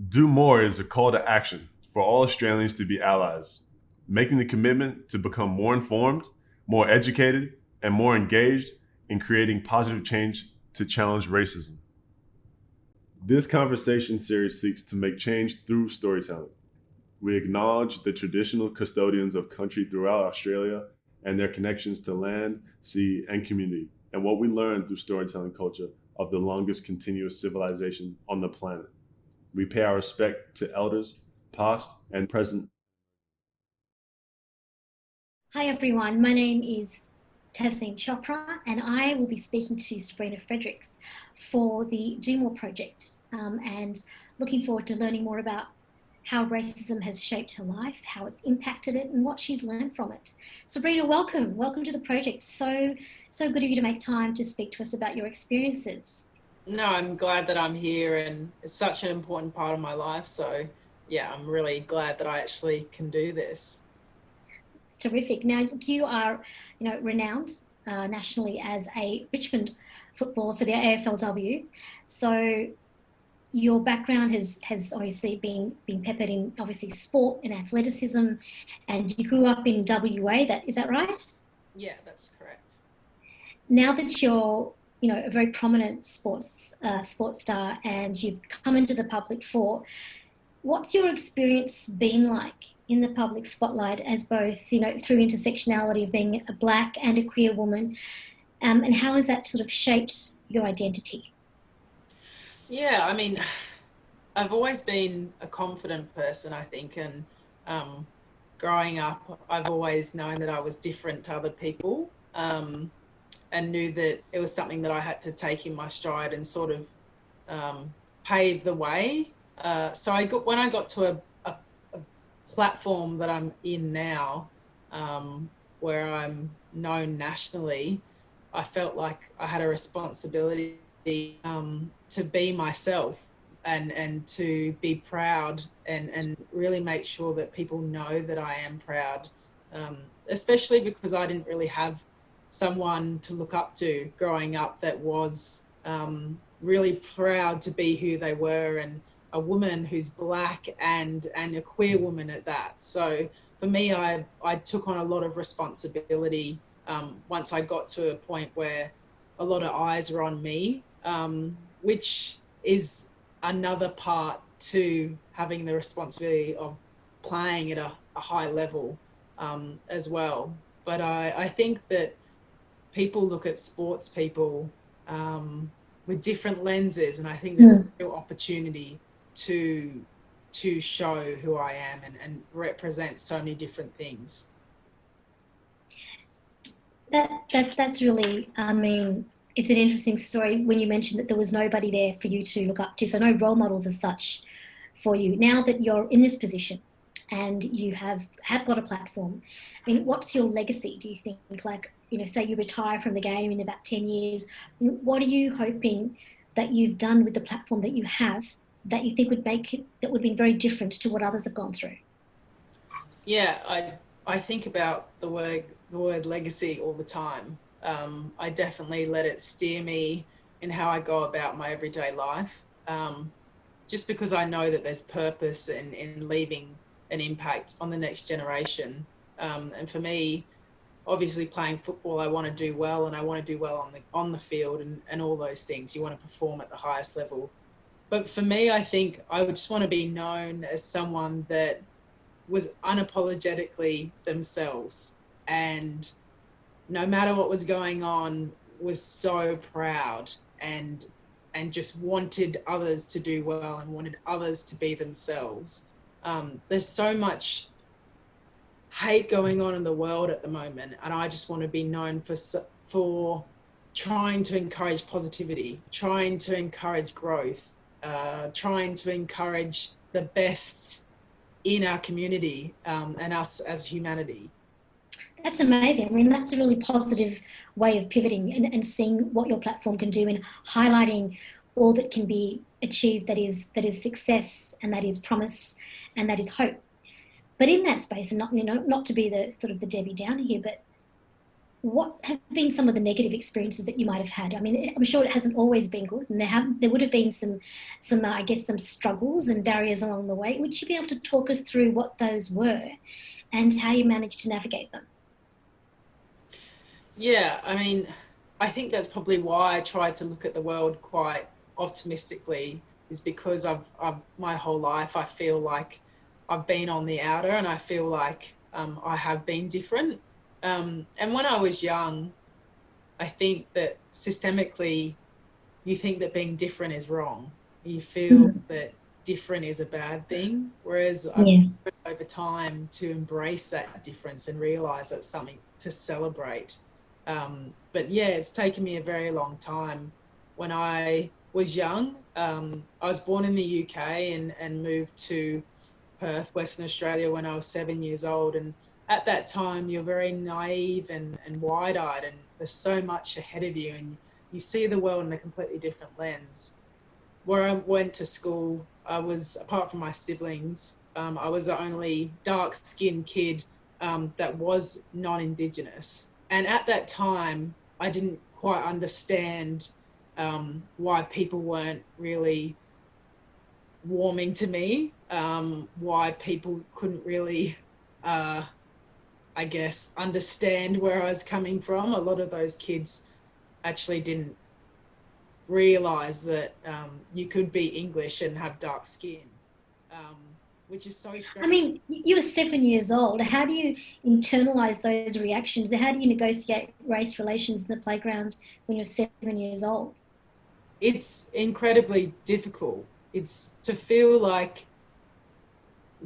Do more is a call to action for all Australians to be allies, making the commitment to become more informed, more educated, and more engaged in creating positive change to challenge racism. This conversation series seeks to make change through storytelling. We acknowledge the traditional custodians of country throughout Australia and their connections to land, sea, and community, and what we learn through storytelling culture of the longest continuous civilization on the planet. We pay our respect to elders, past and present. Hi everyone, my name is Tasneem Chopra and I will be speaking to Sabrina Fredericks for the DoMore project and looking forward to learning more about how racism has shaped her life, how it's impacted it and what she's learned from it. Sabrina, welcome. Welcome to the project. So good of you to make time to speak to us about your experiences. No, I'm glad that I'm here, and it's such an important part of my life. So yeah, I'm really glad that I actually can do this. It's terrific. Now, you are, renowned nationally as a Richmond footballer for the AFLW. So your background has obviously been peppered in obviously sport and athleticism, and you grew up in WA. Is that right? Yeah, that's correct. Now that you're a very prominent sports star and you've come into the public fore, what's your experience been like in the public spotlight as both, through intersectionality of being a Black and a queer woman, and how has that sort of shaped your identity? Yeah, I mean, I've always been a confident person, I think, and growing up, I've always known that I was different to other people, and knew that it was something that I had to take in my stride and sort of pave the way. So when I got to a platform that I'm in now, where I'm known nationally, I felt like I had a responsibility to be myself and to be proud and really make sure that people know that I am proud, especially because I didn't really have someone to look up to growing up that was really proud to be who they were, and a woman who's Black and a queer woman at that. So for me, I took on a lot of responsibility once I got to a point where a lot of eyes were on me, which is another part to having the responsibility of playing at a high level as well. But I think that people look at sports people with different lenses, and I think there was a real opportunity to show who I am and represent so many different things. That's really, I mean, it's an interesting story when you mentioned that there was nobody there for you to look up to, so no role models as such for you. Now that you're in this position and you have got a platform, I mean, what's your legacy, do you think? Like, say you retire from the game in about 10 years, what are you hoping that you've done with the platform that you have that you think that would be very different to what others have gone through? Yeah, I think about the word legacy all the time. I definitely let it steer me in how I go about my everyday life, just because I know that there's purpose in leaving an impact on the next generation. And for me, obviously playing football, I want to do well, and I want to do well on the field and all those things. You want to perform at the highest level. But for me, I think I would just want to be known as someone that was unapologetically themselves, and no matter what was going on, was so proud and just wanted others to do well and wanted others to be themselves. There's so much hate going on in the world at the moment, and I just want to be known for trying to encourage positivity, trying to encourage growth, trying to encourage the best in our community and us as humanity. That's amazing. I mean, that's a really positive way of pivoting and seeing what your platform can do and highlighting all that can be achieved that is success and that is promise and that is hope. But in that space, and not to be the sort of the Debbie Downer here, but what have been some of the negative experiences that you might have had? I mean, I'm sure it hasn't always been good, and there would have been some I guess, some struggles and barriers along the way. Would you be able to talk us through what those were and how you managed to navigate them? Yeah, I mean, I think that's probably why I try to look at the world quite optimistically, is because I've my whole life I feel like I've been on the outer, and I feel like I have been different. And when I was young, I think that systemically, you think that being different is wrong. You feel that different is a bad thing, whereas I've Yeah. learned over time to embrace that difference and realize that's something to celebrate. But yeah, it's taken me a very long time. When I was young, I was born in the UK and moved to Perth, Western Australia, when I was 7 years old. And at that time, you're very naive and wide-eyed, and there's so much ahead of you, and you see the world in a completely different lens. Where I went to school, I was, apart from my siblings, I was the only dark-skinned kid that was non-Indigenous. And at that time, I didn't quite understand why people weren't really warming to me, why people couldn't really, I guess, understand where I was coming from. A lot of those kids actually didn't realize that you could be English and have dark skin, um, which is so strange. I mean, you were 7 years old. How do you internalize those reactions? How do you negotiate race relations in the playground when you're 7 years old? It's incredibly difficult. It's to feel like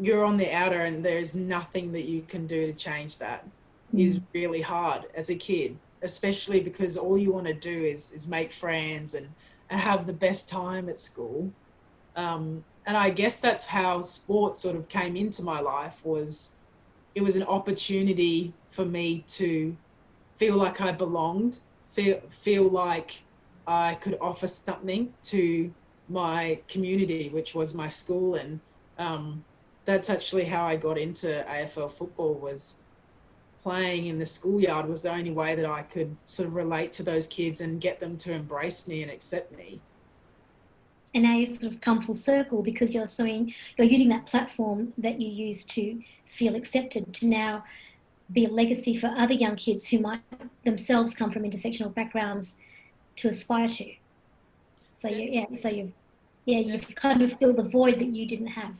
you're on the outer and there's nothing that you can do to change that is really hard as a kid, especially because all you want to do is make friends and have the best time at school. And I guess that's how sport sort of came into my life. It was an opportunity for me to feel like I belonged, feel like I could offer something to my community, which was my school. And that's actually how I got into AFL football. Was playing in the schoolyard was the only way that I could sort of relate to those kids and get them to embrace me and accept me. And now you sort of come full circle because you're using that platform that you used to feel accepted to now be a legacy for other young kids who might themselves come from intersectional backgrounds to aspire to. So you've kind of filled the void that you didn't have.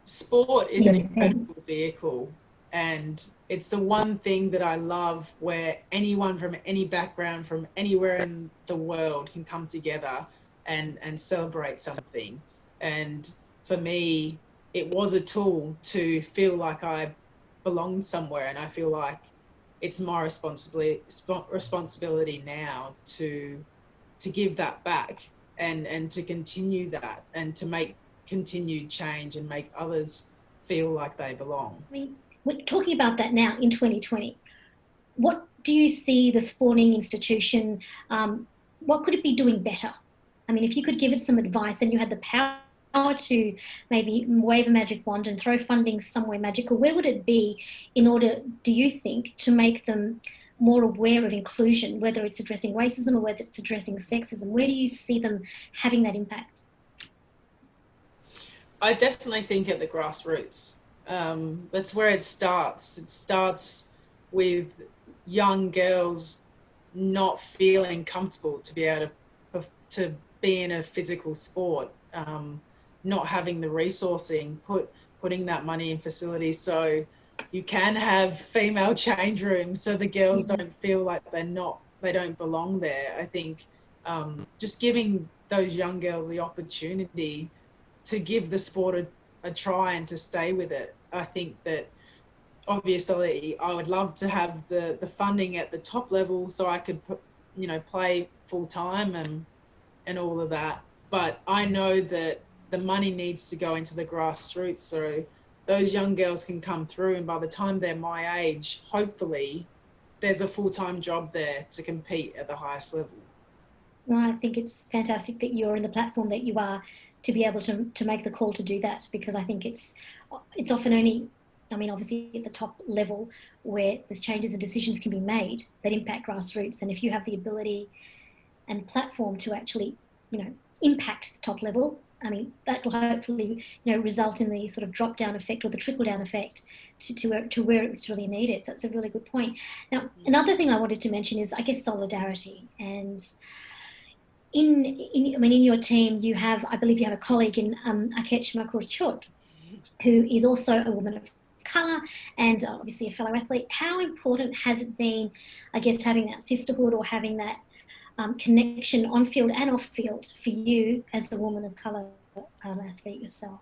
Sport is an incredible vehicle, and it's the one thing that I love, where anyone from any background from anywhere in the world can come together and celebrate something. And for me, it was a tool to feel like I belonged somewhere, and I feel like it's my responsibility now to give that back and to continue that and to make continued change and make others feel like they belong. I mean, we're talking about that now in 2020. What do you see the sporting institution, what could it be doing better? I mean, if you could give us some advice and you had the power to maybe wave a magic wand and throw funding somewhere magical, where would it be in order, do you think, to make them more aware of inclusion, whether it's addressing racism or whether it's addressing sexism? Where do you see them having that impact? I definitely think at the grassroots. That's where it starts. It starts with young girls not feeling comfortable to be able to be in a physical sport, not having the resourcing, putting that money in facilities so you can have female change rooms, so the girls don't feel like they don't belong there. I think just giving those young girls the opportunity to give the sport a try and to stay with it. I think that obviously I would love to have the funding at the top level so I could play full time and all of that. But I know that the money needs to go into the grassroots so those young girls can come through, and by the time they're my age, hopefully there's a full-time job there to compete at the highest level. Well, I think it's fantastic that you're in the platform that you are to be able to make the call to do that, because I think it's often only I mean, obviously at the top level where there's changes and decisions can be made that impact grassroots. And if you have the ability and platform to actually, impact the top level, I mean, that will hopefully, result in the sort of drop down effect or the trickle down effect to where it's really needed. So that's a really good point. Now, another thing I wanted to mention is, I guess, solidarity. And in your team, you have, I believe you have a colleague in Akech Makurchot, who is also a woman of colour and obviously a fellow athlete. How important has it been, I guess, having that sisterhood or having that connection on field and off field for you as a woman of colour athlete yourself?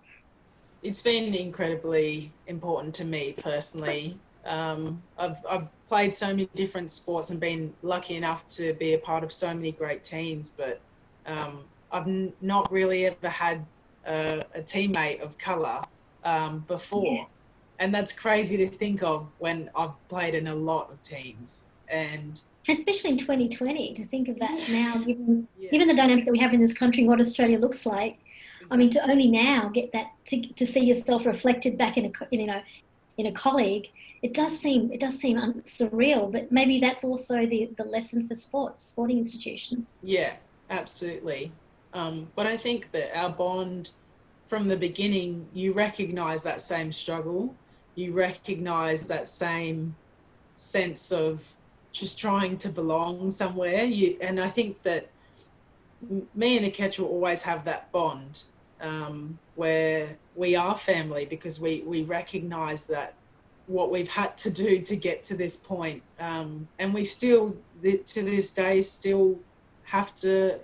It's been incredibly important to me personally. I've played so many different sports and been lucky enough to be a part of so many great teams, but I've not really ever had a teammate of colour before. Yeah. And that's crazy to think of when I've played in a lot of teams. And especially in 2020, to think of that now, given the dynamic that we have in this country, what Australia looks like. Exactly. I mean, to only now get that, to see yourself reflected back in a colleague, it does seem surreal, but maybe that's also the lesson for sporting institutions. Yeah, absolutely. But I think that our bond from the beginning, you recognise that same struggle, you recognise that same sense of just trying to belong somewhere. And I think that me and Akech will always have that bond where we are family, because we recognise that what we've had to do to get to this point, and we still, to this day, still have to,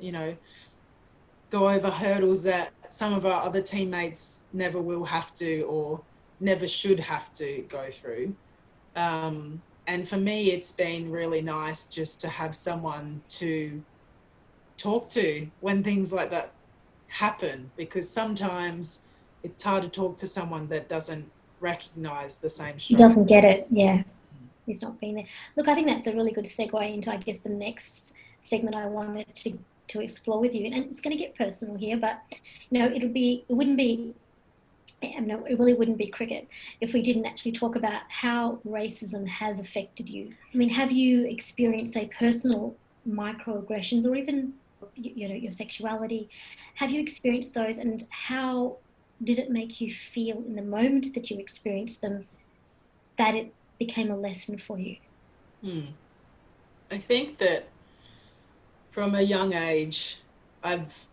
go over hurdles that some of our other teammates never will have to or never should have to go through. And for me, it's been really nice just to have someone to talk to when things like that happen, because sometimes it's hard to talk to someone that doesn't recognise the same struggle. He doesn't get it, yeah. He's not been there. Look, I think that's a really good segue into, I guess, the next segment I wanted to explore with you. And it's going to get personal here, but, it really wouldn't be cricket if we didn't actually talk about how racism has affected you. I mean, have you experienced, say, personal microaggressions, or even, your sexuality? Have you experienced those, and how did it make you feel in the moment that you experienced them, that it became a lesson for you? I think that from a young age, I've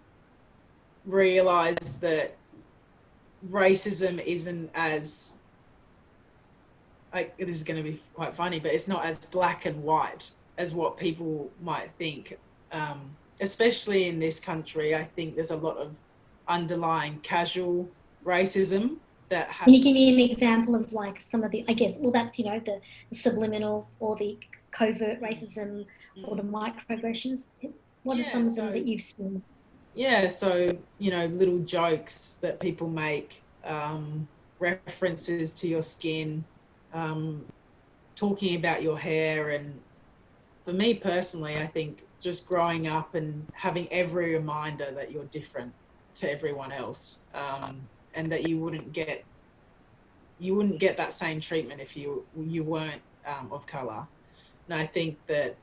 realised that racism isn't as, this is going to be quite funny, but it's not as black and white as what people might think. Especially in this country, I think there's a lot of underlying casual racism that happens. Can you give me an example of, like, some of the, I guess, well, that's, the subliminal or the covert racism or the microaggressions? What are some of them that you've seen? Yeah, so, little jokes that people make, references to your skin, talking about your hair. And for me personally, I think just growing up and having every reminder that you're different to everyone else, and that you wouldn't get that same treatment if you weren't of colour. And I think that,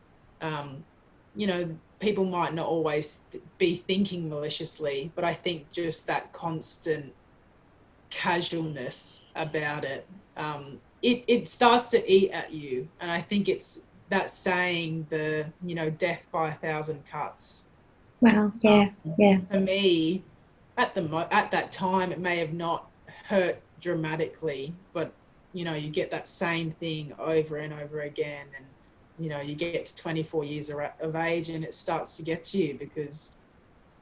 people might not always be thinking maliciously, but I think just that constant casualness about it, it starts to eat at you. And I think it's that saying, the, death by 1,000 cuts. Wow, yeah, yeah. For me, at that time, it may have not hurt dramatically, but, you get that same thing over and over again. And, you get to 24 years of age and it starts to get to you, because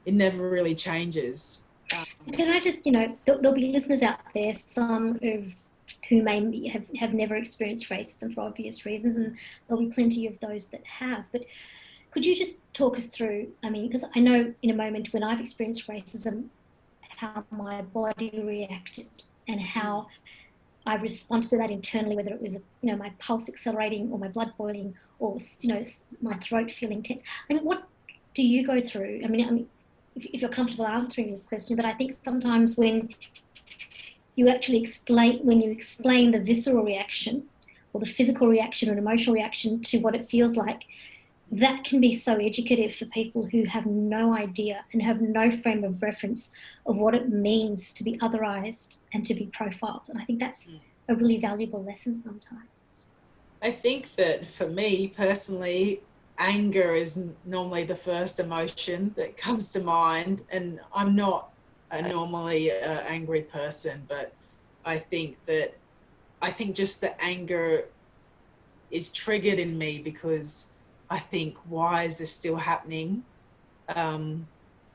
it never really changes. Can I just, there'll be listeners out there, some who may have never experienced racism for obvious reasons, and there'll be plenty of those that have. But could you just talk us through, I mean, because I know in a moment when I've experienced racism, how my body reacted and how I responded to that internally, whether it was, my pulse accelerating or my blood boiling or, my throat feeling tense. I mean, what do you go through? I mean, if you're comfortable answering this question, but I think sometimes when you actually explain, when you explain the visceral reaction or the physical reaction or an emotional reaction to what it feels like, that can be so educative for people who have no idea and have no frame of reference of what it means to be otherized and to be profiled. And I think that's a really valuable lesson sometimes. I think that for me personally, anger is normally the first emotion that comes to mind. And I'm not normally an angry person, but I think just the anger is triggered in me because I think, why is this still happening? In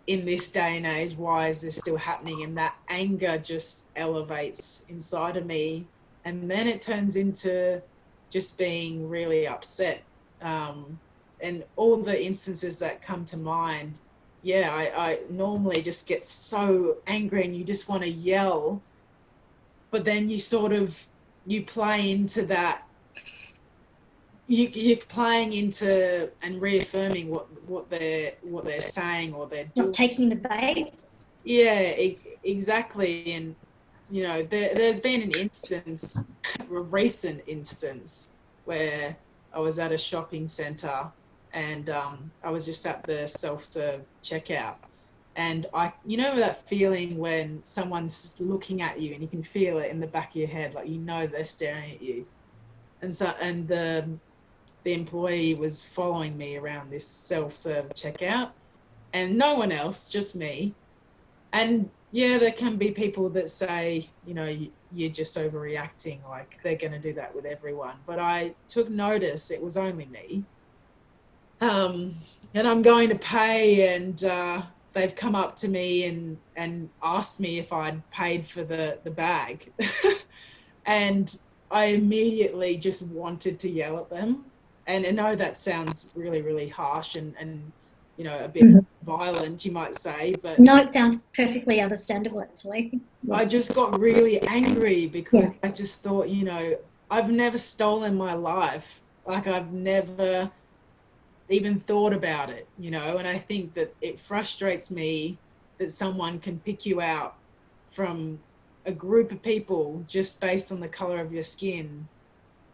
this day and age, why is this still happening? And that anger just elevates inside of me. And then it turns into just being really upset. And all the instances that come to mind, I normally just get so angry and you just want to yell. But then you play into that. You're playing into and reaffirming what they're saying or they're doing. Not taking the bait. Yeah, exactly. And there's been an instance, a recent instance, where I was at a shopping centre and I was just at the self-serve checkout, and that feeling when someone's looking at you and you can feel it in the back of your head, like they're staring at you, and the employee was following me around this self-serve checkout and no one else, just me. And there can be people that say, you're just overreacting, like they're going to do that with everyone. But I took notice it was only me. And I'm going to pay, and they've come up to me and asked me if I'd paid for the bag. And I immediately just wanted to yell at them. And I know that sounds really, really harsh and a bit violent, you might say, but no, it sounds perfectly understandable, actually. I just got really angry because I just thought, I've never stolen my life. Like, I've never even thought about it, and I think that it frustrates me that someone can pick you out from a group of people just based on the color of your skin,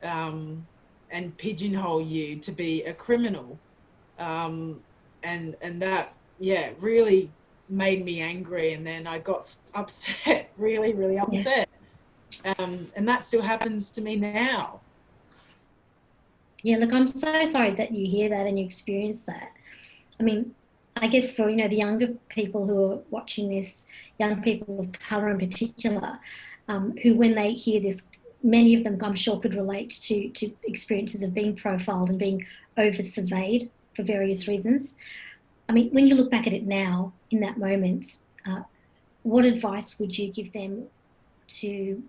and pigeonhole you to be a criminal. And that, really made me angry. And then I got upset, really, really upset. And that still happens to me now. Yeah, look, I'm so sorry that you hear that and you experience that. I mean, I guess for, the younger people who are watching this, young people of colour in particular, who when they hear this, many of them, I'm sure, could relate to experiences of being profiled and being over-surveyed for various reasons. I mean, when you look back at it now, in that moment, what advice would you give them to,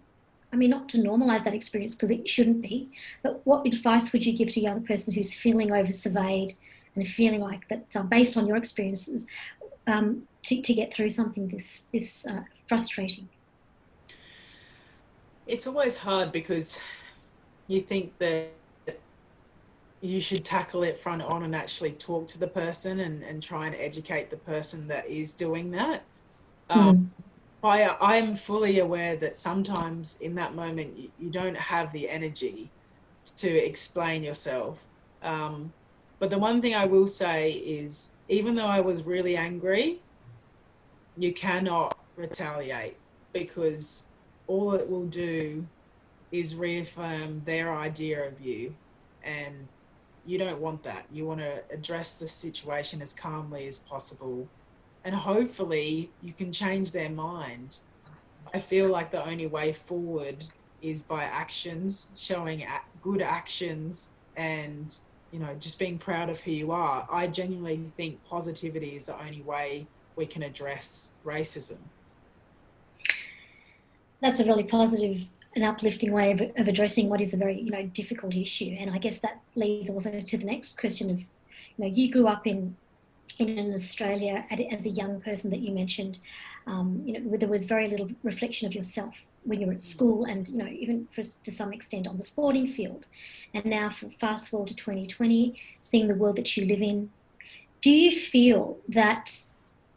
not to normalise that experience, because it shouldn't be, but what advice would you give to a young person who's feeling over-surveyed and feeling like that, based on your experiences, to get through something this frustrating? It's always hard because you think that you should tackle it front on and actually talk to the person and try and educate the person that is doing that. I'm fully aware that sometimes in that moment you don't have the energy to explain yourself. But the one thing I will say is, even though I was really angry, you cannot retaliate, because all it will do is reaffirm their idea of you, and you don't want that. You want to address the situation as calmly as possible, and hopefully you can change their mind. I feel like the only way forward is by actions, showing good actions, and just being proud of who you are. I genuinely think positivity is the only way we can address racism. That's a really positive and uplifting way of addressing what is a very difficult issue. And I guess that leads also to the next question of, you grew up in Australia as a young person that you mentioned, where there was very little reflection of yourself when you were at school, and even to some extent on the sporting field. And now, fast forward to 2020, seeing the world that you live in, do you feel that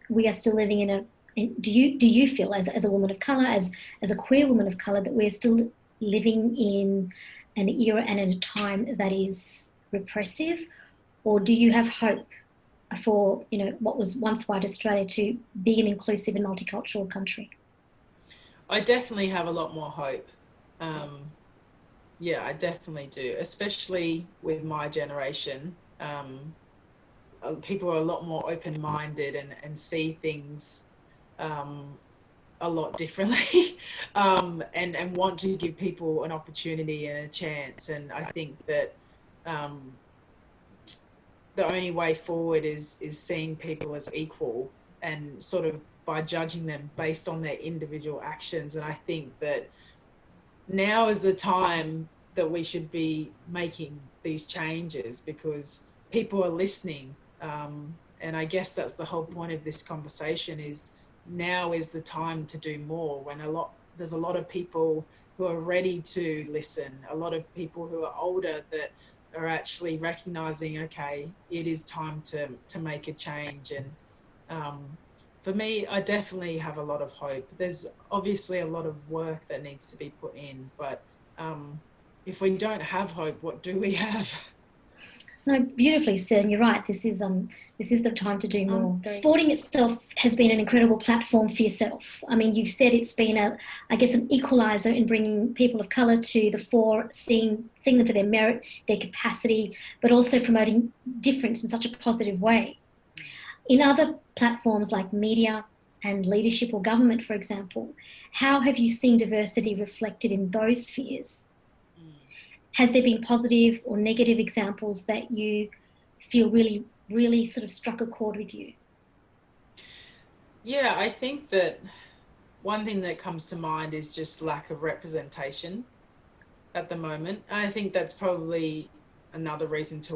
we are still living in And do you feel, as a woman of colour, as a queer woman of colour, that we're still living in an era and in a time that is repressive, or do you have hope for, you know, what was once white Australia to be an inclusive and multicultural country? I definitely have a lot more hope. Yeah, I definitely do, especially with my generation. People are a lot more open-minded and see things a lot differently, and want to give people an opportunity and a chance. And I think that the only way forward is seeing people as equal, and sort of by judging them based on their individual actions. And I think that now is the time that we should be making these changes, because people are listening. And I guess that's the whole point of this conversation, is now is the time to do more, when there's a lot of people who are ready to listen, a lot of people who are older that are actually recognizing, okay, it is time to make a change. And for me, I definitely have a lot of hope. There's obviously a lot of work that needs to be put in, but if we don't have hope, what do we have? No, beautifully said. And you're right. This is the time to do more. Sporting itself has been an incredible platform for yourself. I mean, you've said it's been an equaliser in bringing people of colour to the fore, seeing them for their merit, their capacity, but also promoting difference in such a positive way. In other platforms like media and leadership or government, for example, how have you seen diversity reflected in those spheres? Has there been positive or negative examples that you feel really, really sort of struck a chord with you? Yeah, I think that one thing that comes to mind is just lack of representation at the moment. And I think that's probably another reason to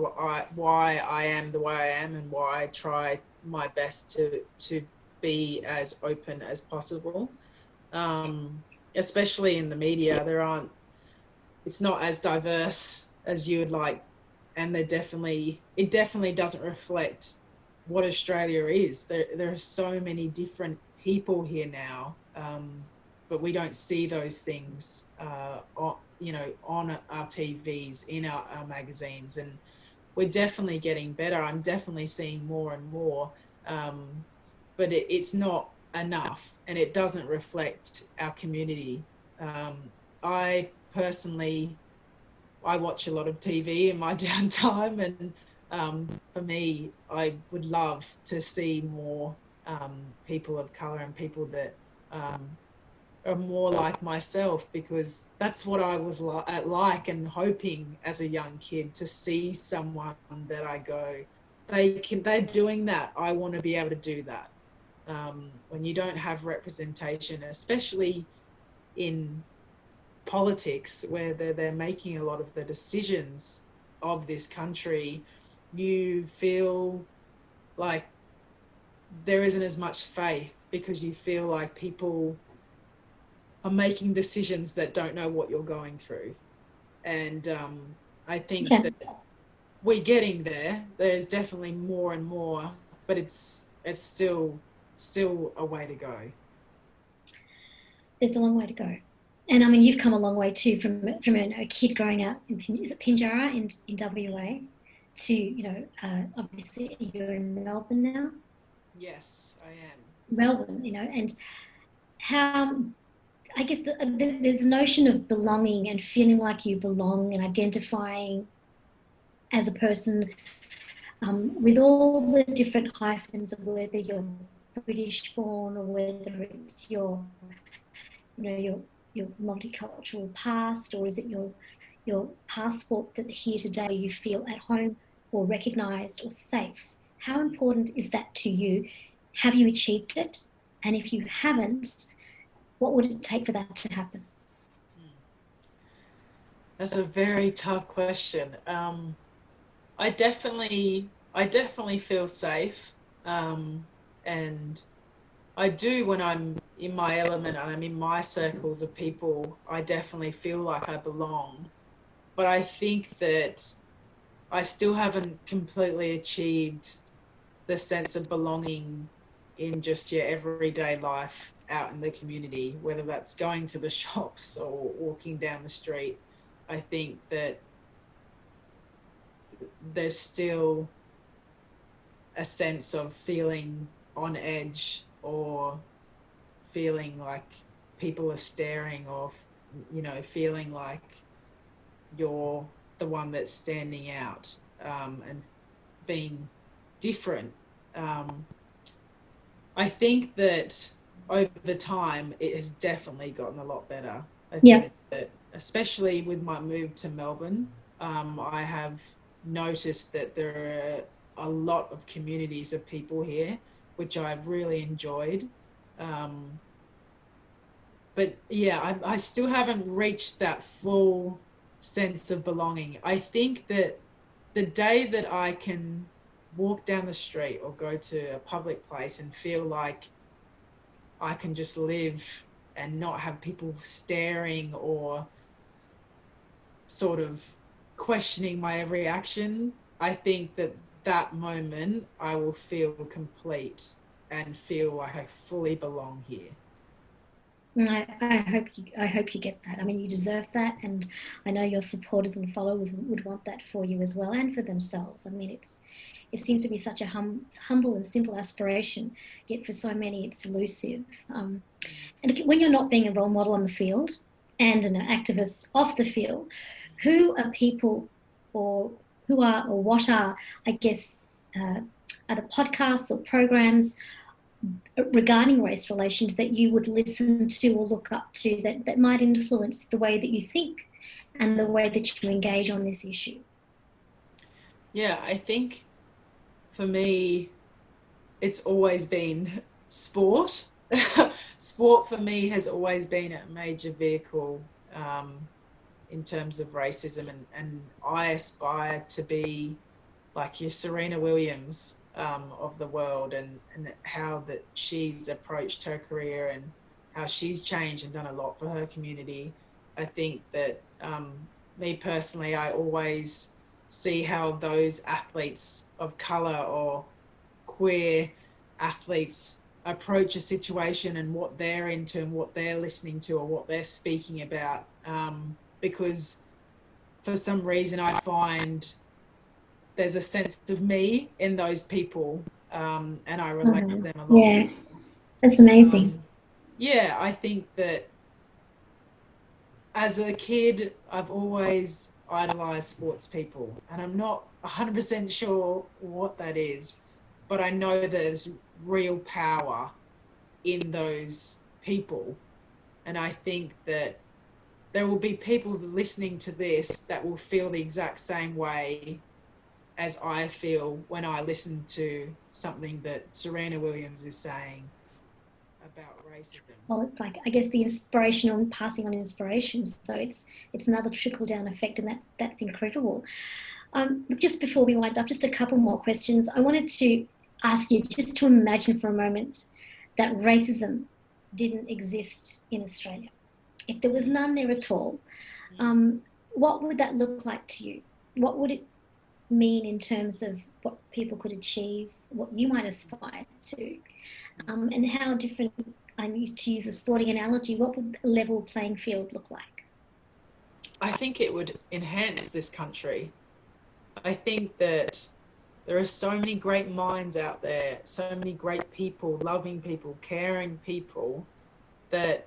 why I am the way I am, and why I try my best to be as open as possible. Especially in the media, it's not as diverse as you would like, and it definitely doesn't reflect what Australia is. There are so many different people here now, but we don't see those things on our TVs, in our magazines. And we're definitely getting better. I'm definitely seeing more and more, but it's not enough, and it doesn't reflect our community. I personally, I watch a lot of TV in my downtime, and for me, I would love to see more people of colour, and people that are more like myself, because that's what I was like and hoping as a young kid, to see someone that I go, they're doing that, I want to be able to do that. When you don't have representation, especially in politics, where they're making a lot of the decisions of this country, you feel like there isn't as much faith, because you feel like people are making decisions that don't know what you're going through. And I think that we're getting there. There's definitely more and more, but it's still a way to go. There's a long way to go. And I mean, you've come a long way too, from a kid growing up in, is it Pinjarra in WA, to, obviously you're in Melbourne now. Yes, I am. Melbourne, and how, I guess there's a notion of belonging and feeling like you belong, and identifying as a person, with all the different hyphens of whether you're British born, or whether it's your multicultural past, or is it your passport that here today you feel at home or recognised or safe? How important is that to you? Have you achieved it? And if you haven't, what would it take for that to happen? That's a very tough question. I definitely feel safe, and I do, when I'm in my element and I'm in my circles of people, I definitely feel like I belong. But I think that I still haven't completely achieved the sense of belonging in just your everyday life out in the community, whether that's going to the shops or walking down the street. I think that there's still a sense of feeling on edge or feeling like people are staring, or, you know, feeling like you're the one that's standing out, and being different. I think that over time it has definitely gotten a lot better. I think that, especially with my move to Melbourne, I have noticed that there are a lot of communities of people here, which I've really enjoyed. But yeah, I still haven't reached that full sense of belonging. I think that the day that I can walk down the street or go to a public place and feel like I can just live and not have people staring or sort of questioning my every action, I think that that moment I will feel complete and feel like I fully belong here. I hope you get that. I mean, you deserve that, and I know your supporters and followers would want that for you as well, and for themselves. I mean, it seems to be such a humble and simple aspiration, yet for so many it's elusive. And when you're not being a role model on the field and an activist off the field, who are people, or what are, I guess, are the podcasts or programs regarding race relations that you would listen to or look up to that might influence the way that you think and the way that you engage on this issue? Yeah, I think for me, it's always been sport. Sport for me has always been a major vehicle in terms of racism, and I aspire to be like your Serena Williams of the world, and how that she's approached her career and how she's changed and done a lot for her community. I think that me personally, I always see how those athletes of color or queer athletes approach a situation and what they're into and what they're listening to or what they're speaking about, because for some reason I find there's a sense of me in those people, and I relate to them a lot. Yeah, that's amazing. Yeah, I think that as a kid, I've always idolized sports people, and I'm not 100% sure what that is, but I know there's real power in those people. And I think that there will be people listening to this that will feel the exact same way as I feel when I listen to something that Serena Williams is saying about racism. Well, it's like, I guess, the inspiration on passing on inspiration. So it's another trickle down effect, and that's incredible. Just before we wind up, just a couple more questions. I wanted to ask you just to imagine for a moment that racism didn't exist in Australia. If there was none there at all, what would that look like to you? What would it mean in terms of what people could achieve, what you might aspire to, and how different, I need to use a sporting analogy, what would a level playing field look like? I think it would enhance this country. I think that there are so many great minds out there, so many great people, loving people, caring people that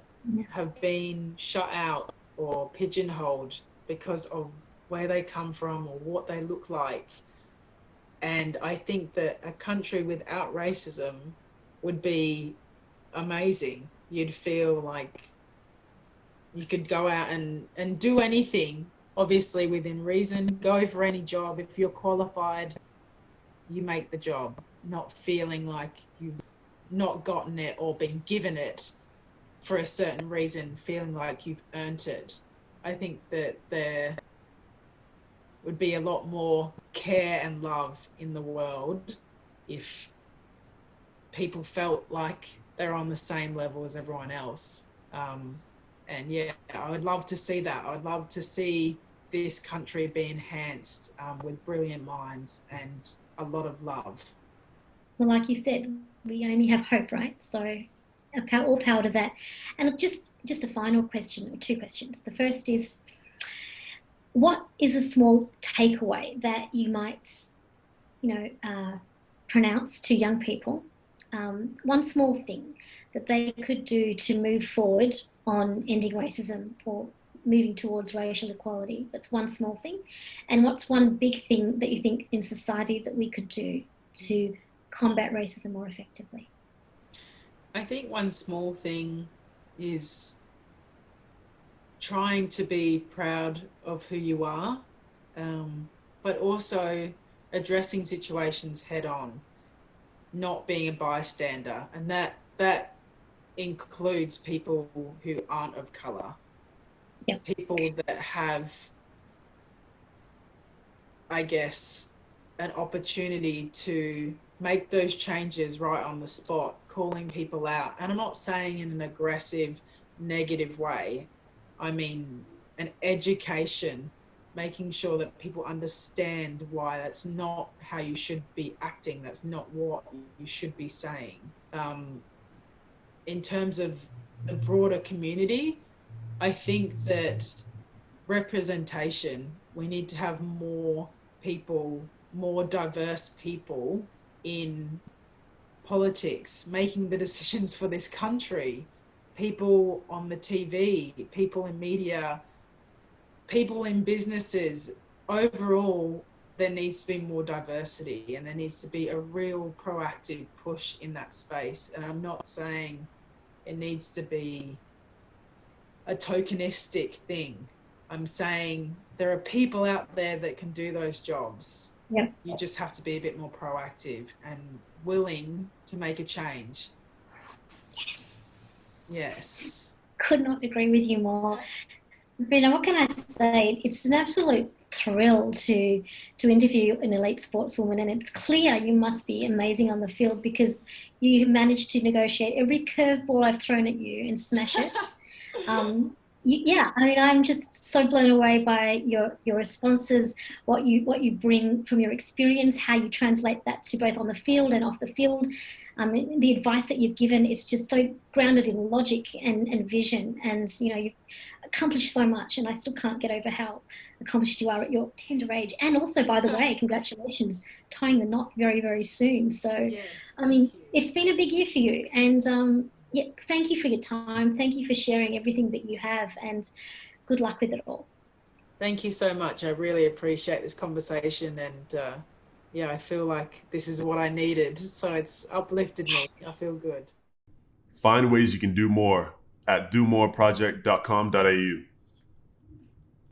have been shut out or pigeonholed because of where they come from or what they look like. And I think that a country without racism would be amazing. You'd feel like you could go out and do anything, obviously within reason, go for any job. If you're qualified, you make the job, not feeling like you've not gotten it or been given it for a certain reason, feeling like you've earned it. I think that there would be a lot more care and love in the world if people felt like they're on the same level as everyone else. And yeah, I would love to see that. I would love to see this country be enhanced with brilliant minds and a lot of love. Well, like you said, we only have hope, right? So all power to that. And just a final question, or two questions. The first is, what is a small takeaway that you might, pronounce to young people? One small thing that they could do to move forward on ending racism or moving towards racial equality. That's one small thing. And what's one big thing that you think in society that we could do to combat racism more effectively? I think one small thing is trying to be proud of who you are, but also addressing situations head on, not being a bystander, and that includes people who aren't of color, Yep. people that have, I guess, an opportunity to make those changes right on the spot, calling people out. And I'm not saying in an aggressive, negative way. I mean, an education, making sure that people understand why that's not how you should be acting, that's not what you should be saying. In terms of the broader community, I think that representation, we need to have more people, more diverse people in politics, making the decisions for this country, people on the TV, people in media, people in businesses. Overall, there needs to be more diversity, and there needs to be a real proactive push in that space. And I'm not saying it needs to be a tokenistic thing. I'm saying there are people out there that can do those jobs. Yep. You just have to be a bit more proactive and willing to make a change. Yes. Yes. Could not agree with you more. Sabrina, what can I say? It's an absolute thrill to interview an elite sportswoman, and it's clear you must be amazing on the field because you managed to negotiate every curveball I've thrown at you and smash it. Yeah, I mean, I'm just so blown away by your responses, what you bring from your experience, how you translate that to both on the field and off the field. The advice that you've given is just so grounded in logic and vision, and you've accomplished so much, and I still can't get over how accomplished you are at your tender age. And also, by the way, congratulations, tying the knot very, very soon. So, Yes, I mean, it's been a big year for you, and yeah, thank you for your time. Thank you for sharing everything that you have, and good luck with it all. Thank you so much. I really appreciate this conversation, and yeah, I feel like this is what I needed. So it's uplifted me. I feel good. Find ways you can do more at domoreproject.com.au.